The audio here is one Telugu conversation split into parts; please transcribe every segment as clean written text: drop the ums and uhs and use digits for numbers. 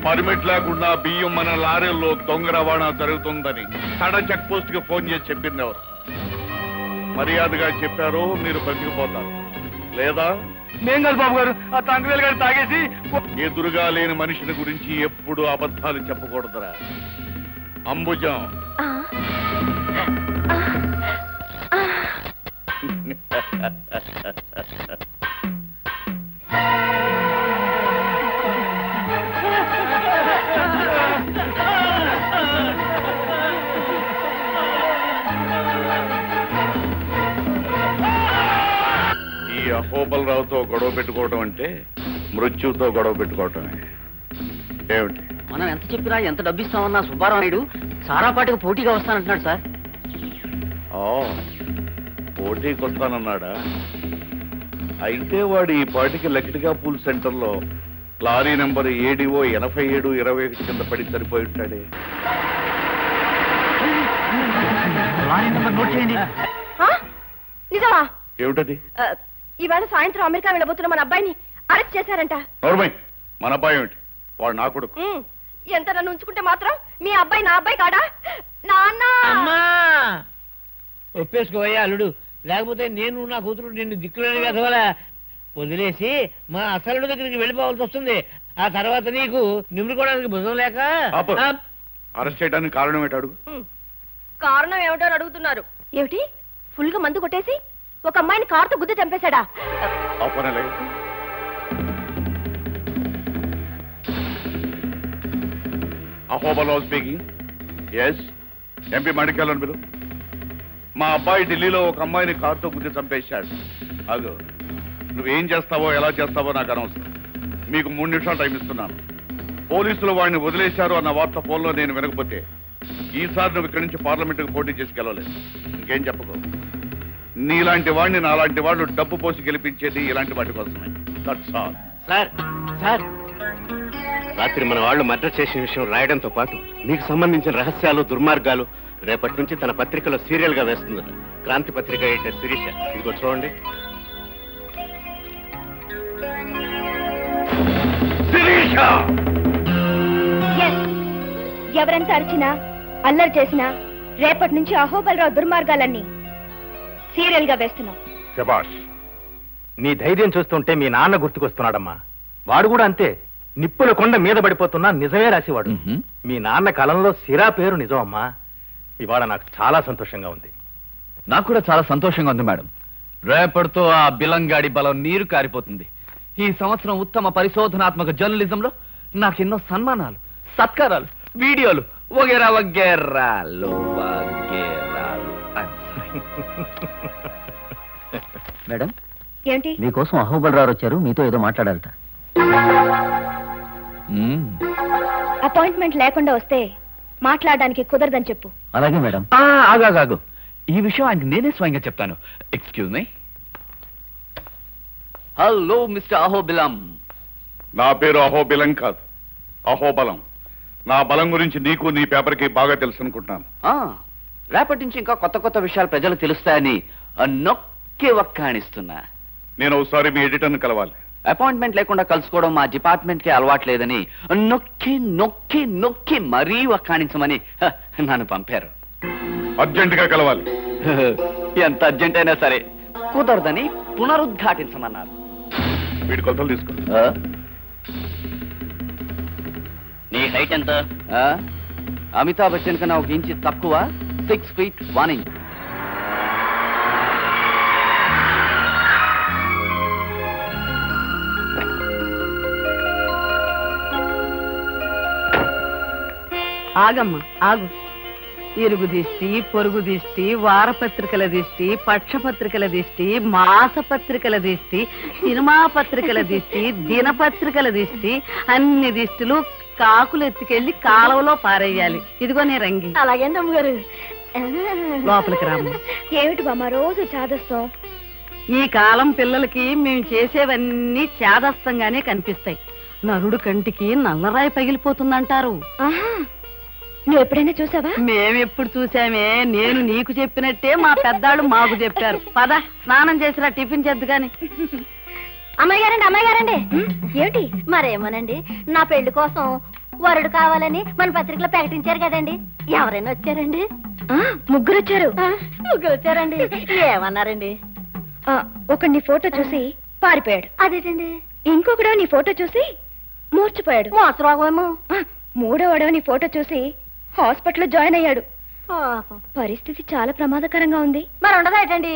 పర్మిట్ లేకుండా బియ్యం మన లారీల్లో దొంగ రవాణా జరుగుతుందని తడ చెక్ పోస్ట్ కి ఫోన్ చేసి చెప్పింది ఎవరు? మర్యాదగా చెప్పారు మీరు బతికిపోతారు, లేదా నేను కాదు బాబు గారు, ఆ తంగవేలు గారు తాగేసి ఎదురుగా లేని మనిషిని గురించి ఎప్పుడు అబద్ధాలు చెప్పకూడదురా. అంబుజం ఈ అహోబలరావుతో గొడవ పెట్టుకోవటం అంటే మృత్యుతో గొడవ పెట్టుకోవటమే. ఏమిటి? మనం ఎంత చెప్పినా ఎంత డబ్బు ఇస్తామన్నా సుబ్బారావు నాయుడు సారాపాటికి పోటీగా వస్తానంటున్నాడు సార్. పోటీకి వస్తానన్నాడా? అయితే వాడు ఈ పాటికి లకిటిగా పూల్ సెంటర్లో లారీ నెంబర్ ఏడిఓ 8721 కింద పడి సరిపోయి ఉంటాడే. నిజమా? ఏమిటది? ఇవాళ సాయంత్రం అమెరికా వెళ్ళబోతున్న మన అబ్బాయిని అరెస్ట్ చేశారంట. నోర్మై, మన అబ్బాయి ఏమిటి? వాడు నా కొడుకు. ఎంత నన్ను ఉంచుకుంటే మాత్రం మీ అబ్బాయి నా అబ్బాయి కాడా? నాన్న ఒప్పేసుకోవయ్యా అల్లుడు, లేకపోతే నేను నా కూతురు నిన్ను దిక్కులేని కదవలా వదిలేసి మా అసలుడు దగ్గరికి వెళ్ళిపోవాల్సి వస్తుంది. ఆ తర్వాత నీకు నిమ్ముకోవడానికి భుజం లేక. అరెస్ట్ చేయడానికి కారణం ఏంటి అడుగు. కారణం ఏమిటో అడుగుతున్నారు. ఏమిటి? ఫుల్ గా మందు కొట్టేసి ఒక అమ్మాయిని కారుతో గుద్ది చంపేశాడా? అహోబలరావు స్పీకింగ్. ఎస్, ఎంపీ మాణిక్యాలను పిలు. మా అబ్బాయి ఢిల్లీలో ఒక అమ్మాయిని కారుతో గుద్ది చంపేశాడు. అగో, నువ్వేం చేస్తావో ఎలా చేస్తావో నాకు అనవసరం. మీకు 3 నిమిషాలు టైం ఇస్తున్నాను. పోలీసులు వాడిని వదిలేశారు అన్న వార్త ఫోన్లో నేను వినకపోతే ఈసారి నువ్వు ఇక్కడి నుంచి పార్లమెంటుకు పోటీ చేసి గెలవలేదు. ఇంకేం చెప్పకో. నీలాంటి వాడిని నాలాంటి వాళ్ళు డబ్బు పోసి గెలిపించేది ఇలాంటి వాటి కోసమే. That's all. సార్ సార్, రాత్రి మన వాళ్ళు మర్డర్ చేసిన విషయం రాయడంతో పాటు మీకు సంబంధించిన రహస్యాలు దుర్మార్గాలు రేపటి నుంచి తన పత్రికలో సీరియల్ గా వేస్తుంది. క్రాంతి పత్రిక ఎడిటర్ శిరీష. ఇదిగో చూడండి. ఎవరంతా అరిచినా అల్లరి చేసినా రేపటి నుంచి అహోబలరావు దుర్మార్గాలన్నీ సీరియల్ గా వేస్తున్నాం. శభాష్, నీ ధైర్యం చూస్తుంటే మీ నాన్న గుర్తుకొస్తున్నాడమ్మా. వాడు కూడా అంతే, నిప్పుల కొండ మీద పడిపోతున్నా నిజమే రాసేవాడు. మీ నాన్న కాలంలో సిరా పేరు నిజం అమ్మా. ఇవాళ నాకు చాలా సంతోషంగా ఉంది. నాకు కూడా చాలా సంతోషంగా ఉంది మేడం. రేపటితో ఆ బిలంగాడి బలం నీరు కారిపోతుంది. ఈ సంవత్సరం ఉత్తమ పరిశోధనాత్మక జర్నలిజంలో నాకెన్నో సన్మానాలు, సత్కారాలు, వీడియోలు వగేరా వగేరాలు వగేరాలు. మేడం, ఏంటి? మీకోసం అహోబలరావు వచ్చారు, మీతో ఏదో మాట్లాడాలట. అపాయింట్మెంట్ లేకుండా వస్తే మాట్లాడడానికి కుదరదని చెప్పు. అలాగే మేడం. ఆగాగాగు, ఈ విషయం ఆయనకి నేనే స్వయంగా చెప్తాను. Excuse me. Hello mister Ahobilam. నా పేరు అహోబిలం కాదు, అహోబలం. నా బలం గురించి నీకు నీ పేపర్కి బాగా తెలుసు అనుకుంటున్నాను. రేపటి నుంచి ఇంకా కొత్త కొత్త విషయాలు ప్రజలకు తెలుస్తాయని నొక్కి వక్కాణిస్తున్నా. నేను ఒకసారి మీ ఎడిటర్ని కలవాలి. అపాయింట్మెంట్ లేకుండా కలుసుకోవడం మా డిపార్ట్మెంట్ కి అలవాట్లేదని నొక్కి నొక్కి నొక్కి మరీ వక్కాణించమని నన్ను పంపారు. అర్జెంటుగా కలవాలి. ఎంత అర్జెంట్ అయినా సరే కుదరదని పునరుద్ఘాటించమన్నారు. వీడి కొలతలు తీసుకో. నీ హైట్ ఎంత? అమితాబ్ బచ్చన్ కన్నా 1 ఇంచు తక్కువ, 6 feet 1 inch. ఆగమ్మా ఆగు. ఇరుగు దిష్టి, పొరుగు దిష్టి, వారపత్రికల దిష్టి, పక్షపత్రికల దిష్టి, మాసపత్రికల దిష్టి, సినిమా పత్రికల దిష్టి, దినపత్రికల దిష్టి, అన్ని దిష్టిలు కాకులు ఎత్తుకెళ్లి కాలువలో పారేయాలి. ఇదిగో నీ రంగి. అలాగే అమ్మగారు. లోపలికి రామ్మ. ఏమిటి బామ్మ రోజు చాదస్తాం? ఈ కాలం పిల్లలకి మేము చేసేవన్నీ చాదస్తంగానే కనిపిస్తాయి. నరుడు కంటికి నల్లరాయి పగిలిపోతుందంటారు. నువ్వు ఎప్పుడైనా చూసావా? మేమెప్పుడు చూసామే. నేను నీకు చెప్పినట్టే మా పెద్దాళ్ళు మాకు చెప్పారు. పద స్నానం చేసిరా, టిఫిన్ చేద్దు గాని. అమ్మాయి గారండి, అమ్మాయి గారండి. ఏమిటి? మరేమోనండి, నా పెళ్లి కోసం వరుడు కావాలని మన పత్రికలో ప్రకటించారు కదండి. ఎవరైనా వచ్చారండి? ముగ్గురు వచ్చారు. ముగ్గురు వచ్చారండి. ఏమన్నారండి? ఒకడు నీ ఫోటో చూసి పారిపోయాడు. అదేంటండి? ఇంకొకడు నీ ఫోటో చూసి మూర్చిపోయాడు. మోసరోగమేమో. మూడోవాడు నీ ఫోటో చూసి హాస్పిటల్లో జాయిన్ అయ్యాడు. పరిస్థితి చాలా ప్రమాదకరంగా ఉంది. మరి ఉండదేటండి?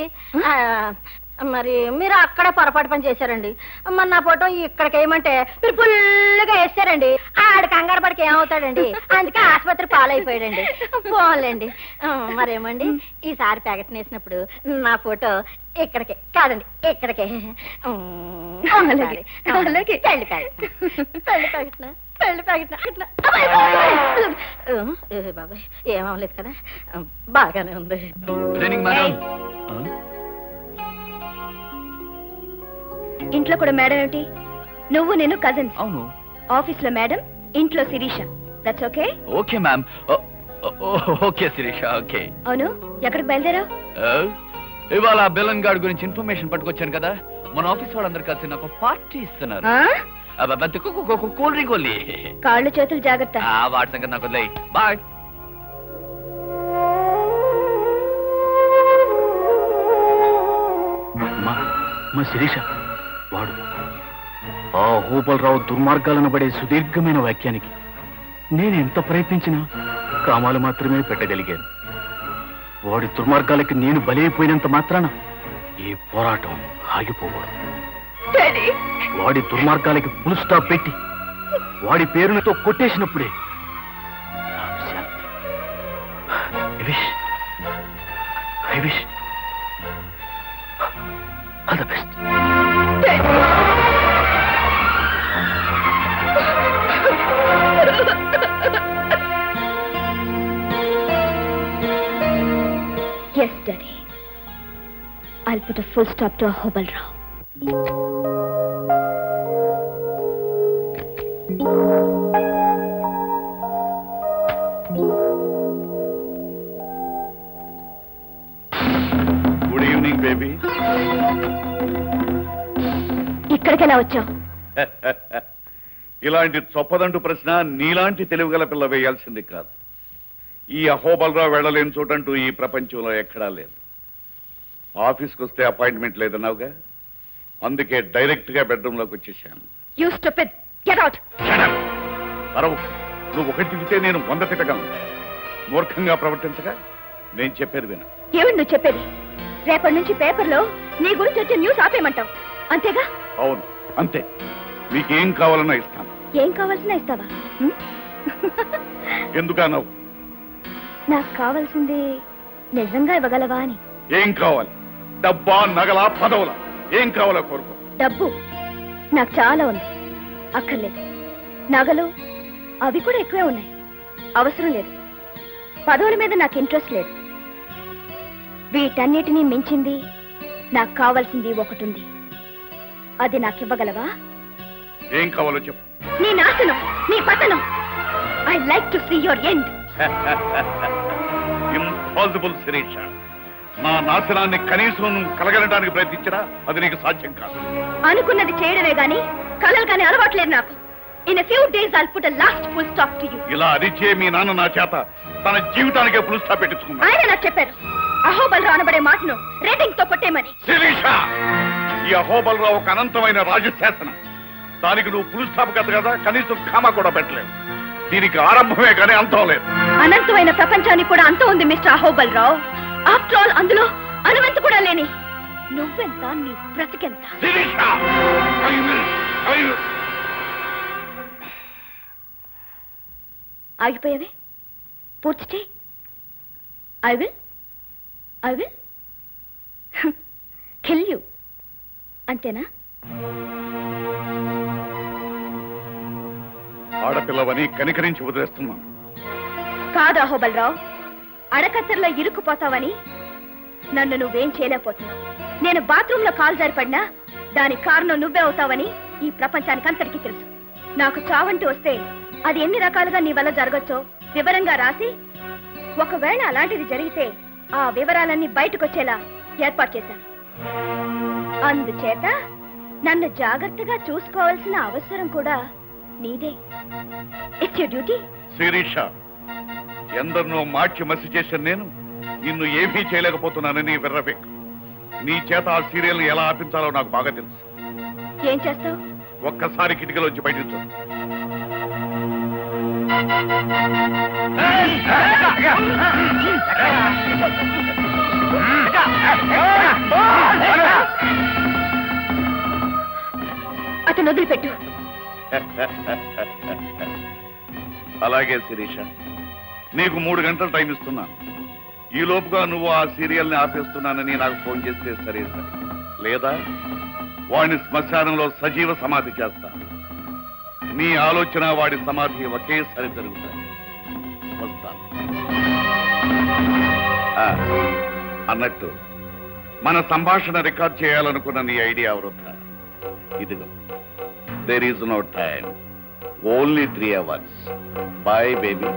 మరి మీరు అక్కడ పొరపాటు పని చేశారండి. మరి నా ఫోటో ఇక్కడికి వేయమంటే మీరు ఫుల్గా వేస్తారండి. ఆడ కంగారు పడికి ఏమవుతాడండి? అందుకే ఆసుపత్రి పాలైపోయాడండి. పోలేండి. మరేమండి ఈసారి ప్రకటన వేసినప్పుడు నా ఫోటో ఇక్కడికే కాదండి, ఇక్కడికే. పెళ్లి ప్రకటన బాబాయ్ ఏమవలేదు కదా? బాగానే ఉంది. ఇంట్లో కూడా మేడం ఏమిటి? నువ్వు నేను కజిన్స్. అవును. ఆఫీస్ లో మేడం, ఇంట్లో Sirisha. That's okay? Okay ma'am. Okay Sirisha. Okay. అవును, ఎక్కడికి బయలుదేరావు? ఇవాళ బెలన్ గార్డ్ గురించి ఇన్ఫర్మేషన్ పట్టుకొచ్చాను కదా. మన ఆఫీస్ వాళ్ళందరూ కలిసి నాకు పార్టీ ఇస్తున్నారు. Cool drink only. కాళ్ళు చేతులు జాగ్రత్త. వాటి సంగతి నాకు వదిలేయ్. బాయ్. మా శిరీష వాడు ఆ హోబలరావు దుర్మార్గాలను పడే సుదీర్ఘమైన వాక్యానికి నేను ఎంత ప్రయత్నించినా కామాలు మాత్రమే పెట్టగలిగాను. వాడి దుర్మార్గాలకి నేను బలైపోయినంత మాత్రాన ఈ పోరాటం ఆగిపోకూడదు. వాడి దుర్మార్గాలకి ఫుల్ స్టాప్ పెట్టి వాడి పేరులతో కొట్టేసినప్పుడే I wish all the best. Yes, Daddy. I'll put a full stop to Ahobal Rao. Good evening baby. ఇక్కడికి ఎలా వచ్చావు? ఇలాంటి చొప్పదంటు ప్రశ్న నీలాంటి తెలివిగల పిల్ల వేయాల్సింది కాదు. ఈ అహోబలరావు వెళ్ళలేని చోటంటూ ఈ ప్రపంచంలో ఎక్కడా లేదు. ఆఫీస్కి వస్తే అపాయింట్మెంట్ లేదన్నావుగా, అందుకే డైరెక్ట్ గా బెడ్రూమ్ లోకి వచ్చేసాను. You stupid! Get out! అరవు, నువ్వు ఒకటి తింటే నేను 100 తిట్టగలను. మూర్ఖంగా ప్రవర్తించగా నేను చెప్పేది విను. ఏమిటి నువ్వు చెప్పేది? రేపటి నుంచి పేపర్లో నీ గురించి వచ్చే న్యూస్ ఆపేయమంటావు అంతేగా? అవును, అంతే. మీకేం కావాలన్నా ఇస్తాను. ఏం కావాల్సిన ఇస్తావా? ఎందుకన్నావు? నాకు కావాల్సింది నిజంగా ఇవ్వగలవా అని. ఏం కావాలి? డబ్బా, నగలా, పదవులా? ఏం కావాలో కోరుకో. డబ్బు నాకు చాలా ఉంది, అక్కర్లేదు. నగలు అవి కూడా ఎక్కువే ఉన్నాయి, అవసరం లేదు. పదవుల మీద నాకు ఇంట్రెస్ట్ లేదు. వీటన్నిటినీ మించింది నాకు కావాల్సింది ఒకటి ఉంది. అది నాకు ఇవ్వగలవా? ఏం కావాలో చెప్పు. నీ నాశనం, నీ పతనం. I like to see your end. Impossible Sirisha. నా నాశనాన్ని కనీసం కలగలడానికి ప్రయత్నించినా అది నీకు సాధ్యం కాదు. అనుకున్నది చేయడమే గాని కలలు కానీ అలవాట్లేదు నాకు. In a few days I'll put a last full stop to you. ఇలా అరిచే మీ నాన్న నా చేత తన జీవితానికే ఫుల్ స్టాప్ పెట్టించుకున్నాడు. ఆయన నాకు చెప్పారు అహోబలరావు అనబడే మాటను రేటింగ్ తో కొట్టేమని. శిరీష, ఈ అహోబలరావు ఒక అనంతమైన రాజశాసనం. దానికి నువ్వు ఫుల్ స్టాప్ కదా, కనీసం కామా కూడా పెట్టలేవు. దీనికి ఆరంభమే కానీ అంతం లేదు. అనంతమైన ప్రపంచానికి కూడా అంతం ఉంది మిస్టర్ అహోబలరావు. ఆఫ్టర్ ఆల్ అందులో అనువంత కూడా లేని నువ్వెంత, నీ బ్రతికెంత. శిరీష, ఆగిపోయావే, పూర్తి చేయి. I will kill you. అంతేనా? ఆడపిల్లవని కనికరించి వదిలేస్తున్నాను. కాదు అహోబలరావు, అడకత్తర్లో ఇరుక్కుపోతావని నన్ను నువ్వేం చేయలేకపోతున్నావు. నేను బాత్రూంలో కాలు జారిపడినా దానికి కారణం నువ్వే అవుతావని ఈ ప్రపంచానికి అంతటికీ తెలుసు. నాకు చావంటూ వస్తే అది ఎన్ని రకాలుగా నీ వల్ల జరగచ్చో వివరంగా రాసి, ఒకవేళ అలాంటిది జరిగితే ఆ వివరాలన్నీ బయటకొచ్చేలా ఏర్పాటు చేశాను. అందుచేత నన్ను జాగ్రత్తగా చూసుకోవాల్సిన అవసరం కూడా నీదే. It's your duty. శిరీష, ఎందరినో మార్చి మసి చేశాను నేను. నిన్ను ఏమీ చేయలేకపోతున్నానని విర్రబెక్కు. నీ చేత ఆ సీరియల్ ఎలా ఆపించాలో నాకు బాగా తెలుసు. ఏం చేస్తావు? ఒక్కసారి కిటికీలోంచి బయటికి చూడు. అతను వదిలిపెట్టు. అలాగే శిరీష, నీకు 3 గంటలు టైం ఇస్తున్నాను. ఈ లోపుగా నువ్వు ఆ సీరియల్ని ఆపేస్తున్నానని నాకు ఫోన్ చేస్తే సరే సరే, లేదా వాడిని శ్మశానంలో సజీవ సమాధి చేస్తాను. నీ ఆలోచన వాడి సమాధి ఒకేసారి జరుగుతాయి. వస్తాను. అన్నట్టు మన సంభాషణ రికార్డ్ చేయాలనుకున్న నీ ఐడియా వృధా. ఇదిగో, there is no time, only 3 hours. Bye, baby.